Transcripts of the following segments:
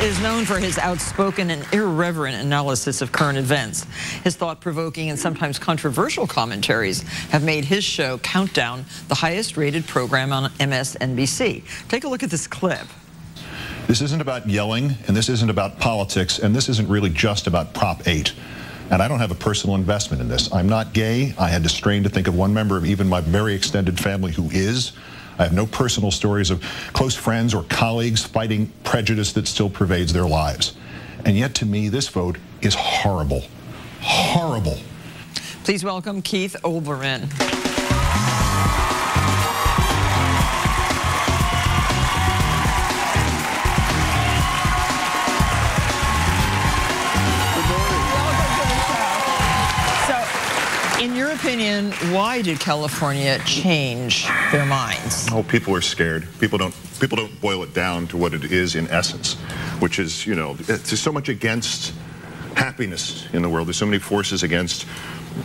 is known for his outspoken and irreverent analysis of current events. His thought-provoking and sometimes controversial commentaries have made his show Countdown the highest-rated program on MSNBC. Take a look at this clip. This isn't about yelling, and this isn't about politics, and this isn't really just about Prop 8. And I don't have a personal investment in this. I'm not gay. I had to strain to think of one member of even my very extended family who is. I have no personal stories of close friends or colleagues fighting prejudice that still pervades their lives. And yet, to me, this vote is horrible. Horrible. Please welcome Keith Olbermann. In your opinion, why did California change their minds? Oh, people are scared. People don't boil it down to what it is in essence, which is, you know, there's so much against happiness in the world. There's so many forces against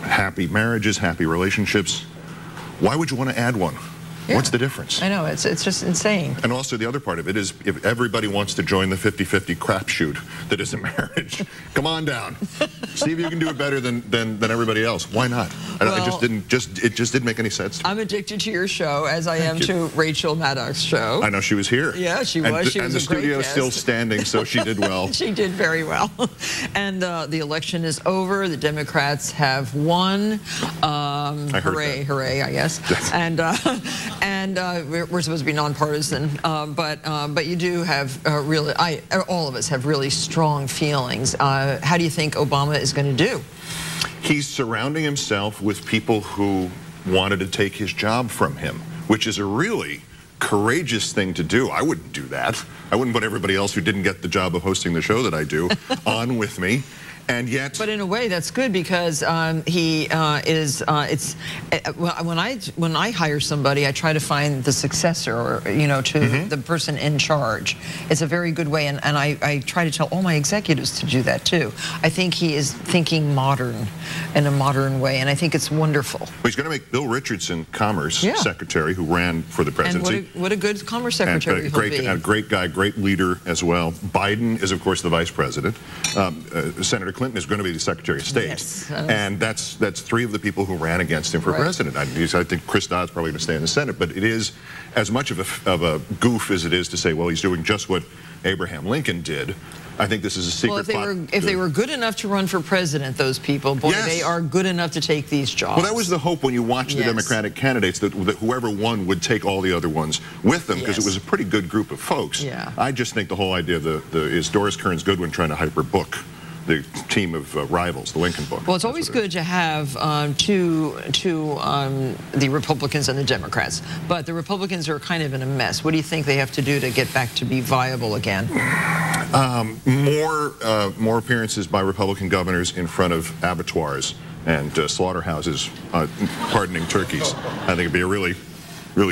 happy marriages, happy relationships. Why would you want to add one? Yeah. What's the difference? I know, it's just insane. And also the other part of it is if everybody wants to join the 50-50 crapshoot that isn't marriage, come on down. See if you can do it better than everybody else. Why not? Well, it just didn't make any sense to me. I'm addicted to your show, as I am to Rachel Maddox's show. I know, she was here. Yeah, she was. She was a great guest. And the studio is still standing, so she did well. She did very well. And the election is over. The Democrats have won. Hooray, hooray, I guess. And we're supposed to be nonpartisan, but you do have really, all of us have really strong feelings. How do you think Obama is going to do? He's surrounding himself with people who wanted to take his job from him, which is a really courageous thing to do. I wouldn't do that. I wouldn't put everybody else who didn't get the job of hosting the show that I do on with me. And yet, but in a way, that's good because he is. When I hire somebody, I try to find the successor, or to the person in charge. It's a very good way, and I try to tell all my executives to do that too. I think he is thinking modern, in a modern way, and I think it's wonderful. Well, he's going to make Bill Richardson Commerce Secretary, who ran for the presidency. And what a good Commerce Secretary he'll be. A great guy, great leader as well. Biden is, of course, the vice president. Senator Clinton is going to be the Secretary of State, and that's three of the people who ran against him for president. I think Chris Dodd's probably going to stay in the Senate, but it is as much of a goof as it is to say, well, he's doing just what Abraham Lincoln did. I think this is a secret plot. Well, if they were good enough to run for president, those people, boy, they are good enough to take these jobs. Well, that was the hope when you watched the Democratic candidates, that whoever won would take all the other ones with them, because it was a pretty good group of folks. Yeah. I just think the whole idea is Doris Kearns Goodwin trying to hyperbook the team of rivals, the Lincoln book. Well, it's always good to have the Republicans and the Democrats, but the Republicans are kind of in a mess. What do you think they have to do to get back to be viable again? More appearances by Republican governors in front of abattoirs and slaughterhouses pardoning turkeys. I think it'd be a really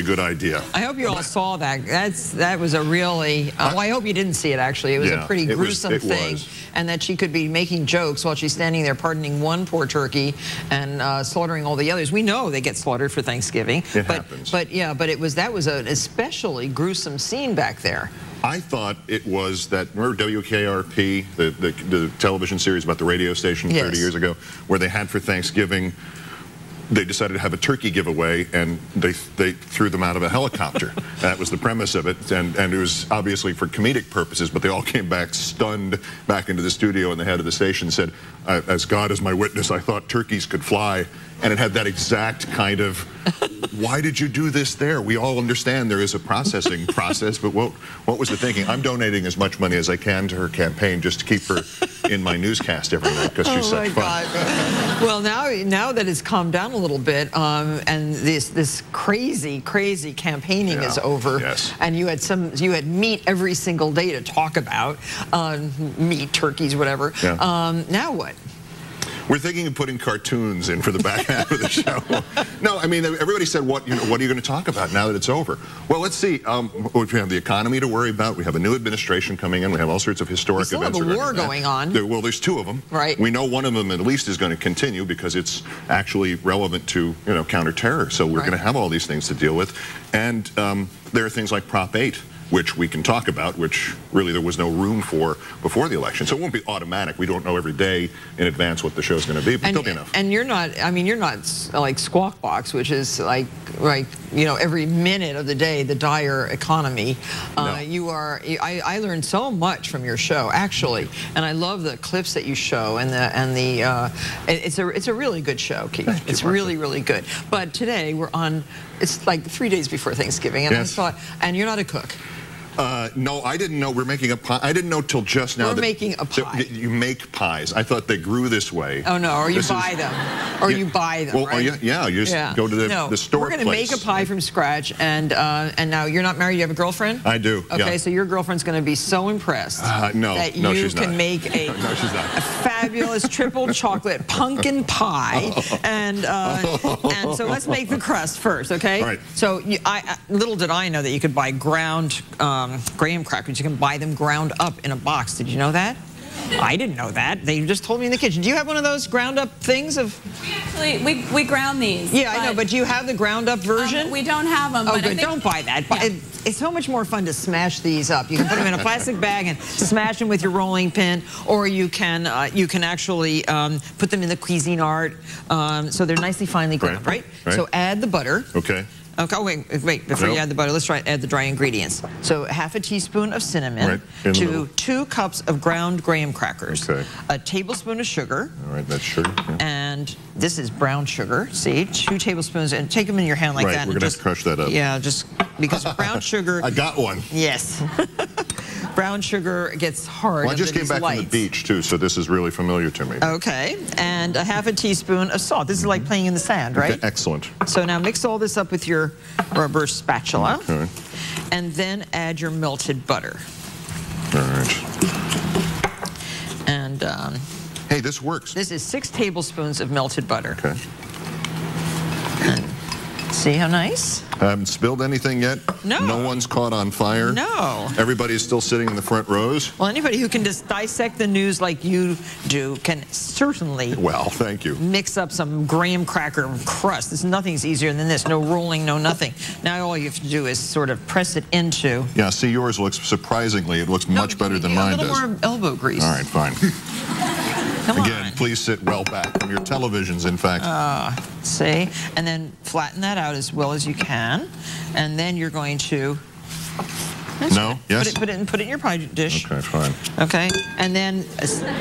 good idea. I hope you all saw that. That was a really, well, I hope you didn't see it actually. It was a pretty gruesome thing. And that she could be making jokes while she's standing there pardoning one poor turkey and slaughtering all the others. We know they get slaughtered for Thanksgiving. It happens. But yeah, but that was an especially gruesome scene back there. I thought it was that, remember WKRP, the television series about the radio station 30 years ago, where they had for Thanksgiving, they decided to have a turkey giveaway, and they threw them out of a helicopter. That was the premise of it, and it was obviously for comedic purposes, but they all came back stunned back into the studio, and the head of the station said, as God is my witness, I thought turkeys could fly. And it had that exact kind of, why did you do this there? We all understand there is a processing process, but what was the thinking? I'm donating as much money as I can to her campaign just to keep her in my newscast every night because she's such fun. Well, now that it's calmed down a little bit, and this crazy campaigning is over, and you had meat every single day to talk about, meat, turkeys, whatever. Now what? We're thinking of putting cartoons in for the back half of the show. No, I mean, everybody said, what are you going to talk about now that it's over? Well, let's see. We have the economy to worry about. We have a new administration coming in. We have all sorts of historic events. We still have a war going on. Well, there's two of them. Right. We know one of them at least is going to continue because it's actually relevant to, counterterror. So we're going to have all these things to deal with. And there are things like Prop 8 which we can talk about, which really there was no room for before the election. So it won't be automatic. We don't know every day in advance what the show's going to be, but there'll be enough. And you're not, I mean, you're not like Squawk Box, which is like you know, every minute of the day, the dire economy. No. You are, I learned so much from your show, actually, and I love the clips that you show, and it's a really good show, Keith. It's really, really good. But today we're on, it's like 3 days before Thanksgiving, and yes. I thought, and you're not a cook. No, I didn't know we're making a pie. I didn't know till just now. We're making a pie. You make pies. I thought they grew this way. Oh no, or you buy them. Or you buy them, well, right? Yeah, you just go to the store. We're going to make a pie from scratch, and now you're not married. You have a girlfriend? I do. Okay, so your girlfriend's going to be so impressed no, that no, you she's can not. make a, no, she's not. a fabulous triple chocolate pumpkin pie, and so let's make the crust first, okay? All right. So little did I know that you could buy ground graham crackers. You can buy them ground up in a box. Did you know that? I didn't know that. They just told me in the kitchen. Do you have one of those ground up things? We ground these. Yeah, I know, but do you have the ground up version? We don't have them. Oh, but good. Don't buy that. Yeah. It's so much more fun to smash these up. You can put them in a plastic bag and smash them with your rolling pin, or you can actually put them in the Cuisinart, so they're nicely finely ground, right? So add the butter. Okay. Okay, wait, before you add the butter, let's add the dry ingredients. So half a teaspoon of cinnamon to 2 cups of ground graham crackers, a tablespoon of sugar. All right, that's sugar. Yeah. And this is brown sugar, see, 2 tablespoons, and take them in your hand like that. Right, we're going to have to crush that up. Yeah, just because brown sugar. I got one. Yes. Brown sugar gets hard. Well, I just came back from the beach, too, so this is really familiar to me. Okay, and a half a teaspoon of salt. This is like playing in the sand, right? Okay, excellent. So now mix all this up with your rubber spatula, and then add your melted butter. All right. And hey, this works. This is 6 tablespoons of melted butter. Okay. And see how nice? I haven't spilled anything yet. No. No one's caught on fire. No. Everybody's still sitting in the front rows. Well, anybody who can just dissect the news like you do can certainly. Well, thank you. Mix up some graham cracker crust. Nothing's easier than this. No rolling, no nothing. Now all you have to do is sort of press it into. Yeah, see, yours looks surprisingly, it looks much better than mine does. A little more elbow grease. All right, fine. Come Again, on. Please sit well back from your televisions, in fact. See? And then flatten that out as well as you can. And then you're going to... No? Yes? Put it in your pie dish. Okay, fine. Okay? And then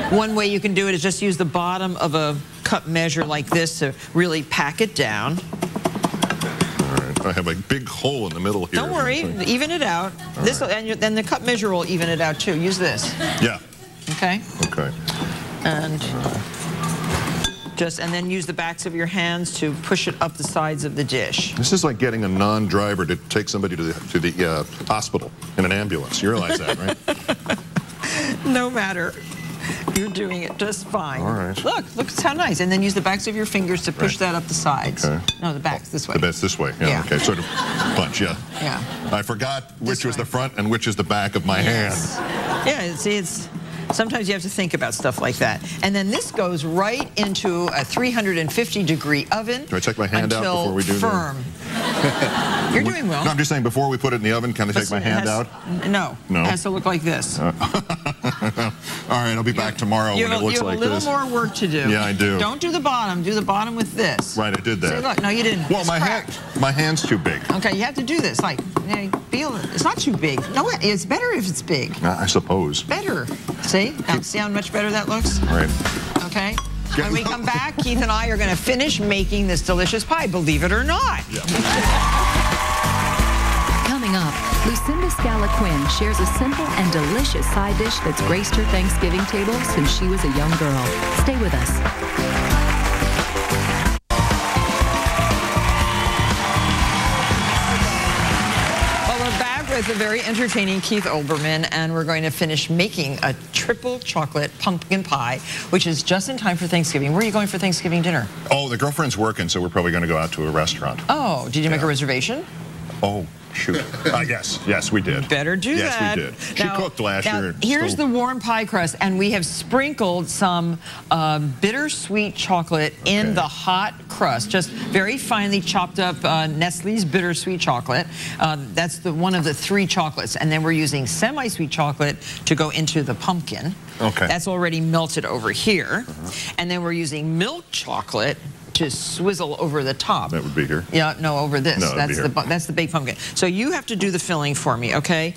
one way you can do it is just use the bottom of a cup measure like this to really pack it down. All right. I have a big hole in the middle here. Don't worry. Even it out. This and then the cup measure will even it out, too. Use this. Yeah. Okay? Okay. And then use the backs of your hands to push it up the sides of the dish. This is like getting a non-driver to take somebody to the hospital in an ambulance. You realize that, right? No matter. You're doing it just fine. All right. Look how nice. And then use the backs of your fingers to push that up the sides. Okay. No, the backs this way. The backs this way. Yeah. Okay. Sort of punch. Yeah. Yeah. I forgot which was the front and which is the back of my hand. Yeah. See, sometimes you have to think about stuff like that. And then this goes right into a 350-degree oven. Do I take my hand out before we do firm. You're doing well. No, I'm just saying, before we put it in the oven, can I take my hand out? No. No. It has to look like this. All right, I'll be back tomorrow when it looks like this. You have a little more work to do. Yeah, I do. Don't do the bottom. Do the bottom with this. Right, I did that. See, look. No, you didn't. Well, my hand's too big. Okay, you have to do this. Like, feel it. It's not too big. No, it's better if it's big. I suppose. Better. See? Now, see how much better that looks? All right. Okay. When we come back, Keith and I are going to finish making this delicious pie, believe it or not. Yeah. Coming up, Lucinda Scala Quinn shares a simple and delicious side dish that's graced her Thanksgiving table since she was a young girl. Stay with us. With a very entertaining Keith Olbermann, and we're going to finish making a triple chocolate pumpkin pie, which is just in time for Thanksgiving. Where are you going for Thanksgiving dinner? Oh, the girlfriend's working, so we're probably going to go out to a restaurant. Oh, did you make a reservation? Oh, Shoot. Yes, we did. Better do that. Yes, we did. She cooked last year. Here's the warm pie crust, and we have sprinkled some bittersweet chocolate in the hot crust, just very finely chopped up Nestle's bittersweet chocolate. That's one of the 3 chocolates, and then we're using semi-sweet chocolate to go into the pumpkin. Okay. That's already melted over here, and then we're using milk chocolate to swizzle over the top. That would be here. Yeah, no, over this. No, that's the baked pumpkin. So you have to do the filling for me, okay?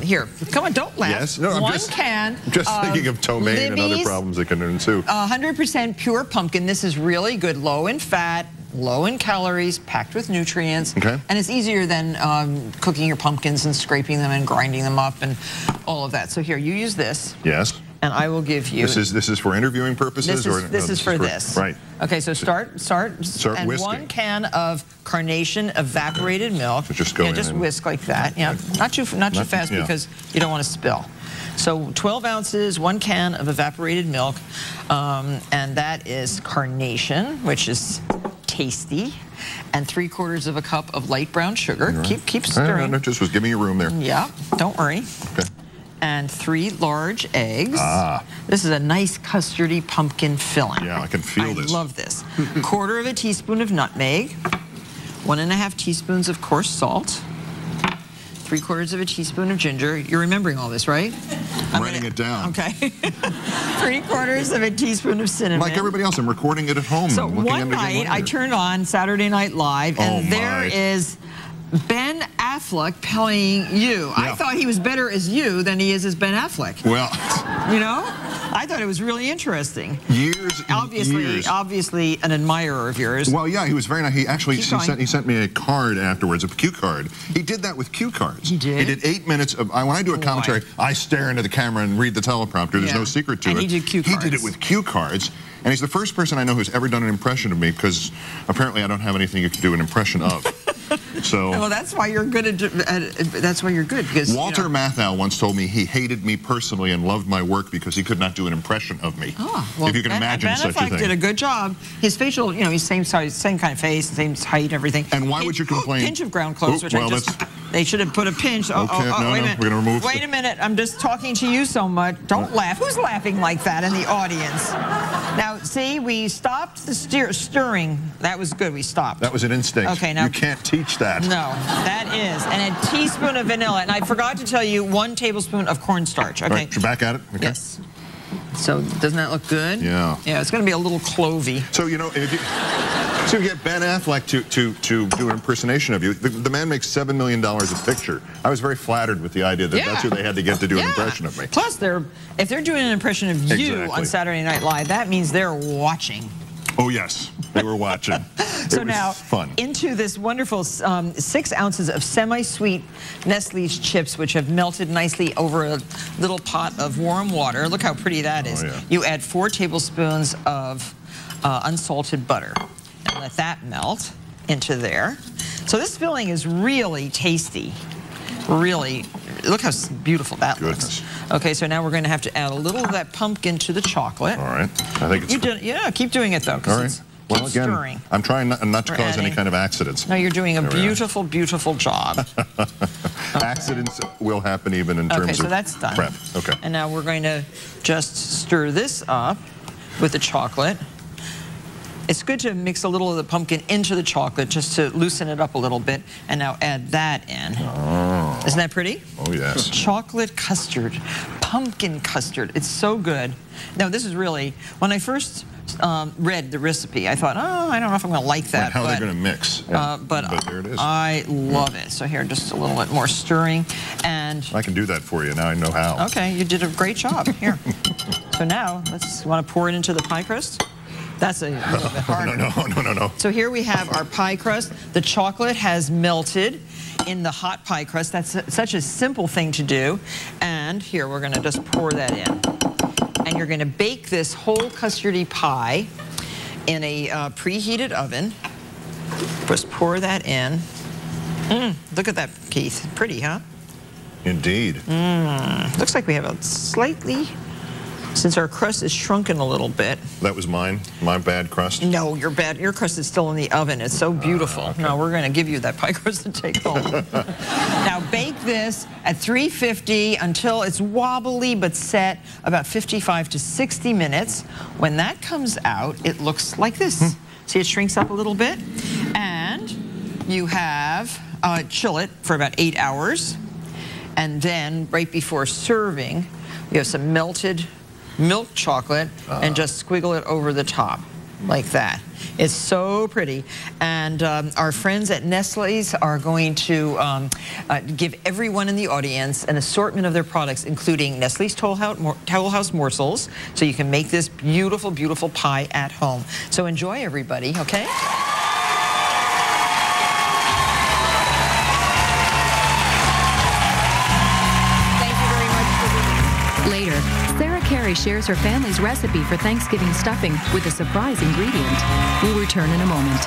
Here, come on, don't laugh. Yes, no, I'm just thinking of ptomaine and other problems that can ensue. 100% pure pumpkin. This is really good, low in fat, low in calories, packed with nutrients. Okay. And it's easier than cooking your pumpkins and scraping them and grinding them up and all of that. So here, you use this. Yes. And I will give you. This is for interviewing purposes, this is for this. Right. Okay, so start and whisking. 1 can of carnation evaporated milk. So just go in just and whisk like that. Yeah, not too fast because you don't want to spill. So 12 ounces, 1 can of evaporated milk, and that is carnation, which is tasty, and 3/4 cup of light brown sugar. Right. Keep stirring. No, just was giving you room there. Yeah, don't worry. Okay. And 3 large eggs. Ah. This is a nice custardy pumpkin filling. Yeah, I can feel this. I love this. 1/4 teaspoon of nutmeg, 1½ teaspoons of coarse salt, 3/4 teaspoon of ginger. You're remembering all this, right? I'm writing it down. Okay. 3/4 teaspoon of cinnamon. Like everybody else, I'm recording it at home. So one night, I turned on Saturday Night Live, and there is Ben Affleck playing you. Yeah. I thought he was better as you than he is as Ben Affleck. Well, you know, I thought it was really interesting. Years. Obviously an admirer of yours. Well, yeah, he was very nice. He actually he sent me a card afterwards, a cue card. He did that with cue cards. He did? He did 8 minutes of, when I do a commentary, I stare into the camera and read the teleprompter. There's no secret to it. And he did cue cards. He did it with cue cards. And he's the first person I know who's ever done an impression of me, because apparently I don't have anything you can do an impression of. So well, that's why you're good that's why you're good, because Walter Matthau once told me he hated me personally and loved my work because he could not do an impression of me. Oh, well, if you can imagine such a thing. Ben Affleck did a good job. His facial, he's same size, same kind of face, same height, everything. And why would you complain? Pinch of ground clothes, which they should have put a pinch. Okay, no, wait a minute. We're gonna remove. Wait a minute. I'm just talking to you so much. Don't laugh. Who's laughing like that in the audience? Now, see, we stopped the stirring. That was good. We stopped. That was an instinct. Okay, now you can't teach that. No, that is. And a teaspoon of vanilla. And I forgot to tell you, 1 tablespoon of cornstarch. Okay. Right, you're back at it. Okay. Yes. So doesn't that look good? Yeah. Yeah, it's going to be a little clovey. So if you get Ben Affleck to do an impersonation of you, the man makes $7 million a picture. I was very flattered with the idea that that's who they had to get to do an impression of me. Plus, if they're doing an impression of you on Saturday Night Live, that means they're watching. Oh, yes. They were watching. So now, fun. Into this wonderful 6 ounces of semi-sweet Nestle's chips, which have melted nicely over a little pot of warm water. Look how pretty that is. Oh, yeah. You add 4 tablespoons of unsalted butter. And let that melt into there. So this filling is really tasty. Really, look how beautiful that looks. Okay, so now we're going to have to add a little of that pumpkin to the chocolate. All right. I think it's... Yeah, keep doing it, though. All right. Well, again, stirring. I'm trying not to cause any kind of accidents. No, you're doing a beautiful, beautiful job. Accidents will happen even in terms of that's done. prep. Okay. And now we're going to just stir this up with the chocolate. It's good to mix a little of the pumpkin into the chocolate just to loosen it up a little bit. And now add that in. Oh. Isn't that pretty? Oh, yes. Chocolate custard, pumpkin custard. It's so good. Now, this is really, when I first read the recipe, I thought, oh, I don't know if I'm going to like that. How they're going to mix. Yeah. But there it is. I love it. So here, just a little bit more stirring. And I can do that for you. Now I know how. Okay, you did a great job. Here. So now, want to pour it into the pie crust? That's a little bit harder. No. So here we have our pie crust. The chocolate has melted in the hot pie crust. That's such a simple thing to do. And here, we're going to just pour that in. And you're going to bake this whole custardy pie in a preheated oven. Just pour that in. Look at that, Keith. Pretty, huh? Indeed. Looks like we have a slightly Since our crust is shrunken a little bit. That was mine? My bad crust? No, your crust is still in the oven. It's so beautiful. Okay. No, we're going to give you that pie crust to take home. Now, bake this at 350 until it's wobbly but set, about 55 to 60 minutes. When that comes out, it looks like this. See, it shrinks up a little bit. And you have chill it for about 8 hours. And then, right before serving, you have some melted milk chocolate and just squiggle it over the top like that. It's so pretty. And our friends at Nestle's are going to give everyone in the audience an assortment of their products, including Nestle's Toll House morsels, so you can make this beautiful, beautiful pie at home. So enjoy, everybody, okay? Later, Sarah Carey shares her family's recipe for Thanksgiving stuffing with a surprise ingredient. We'll return in a moment.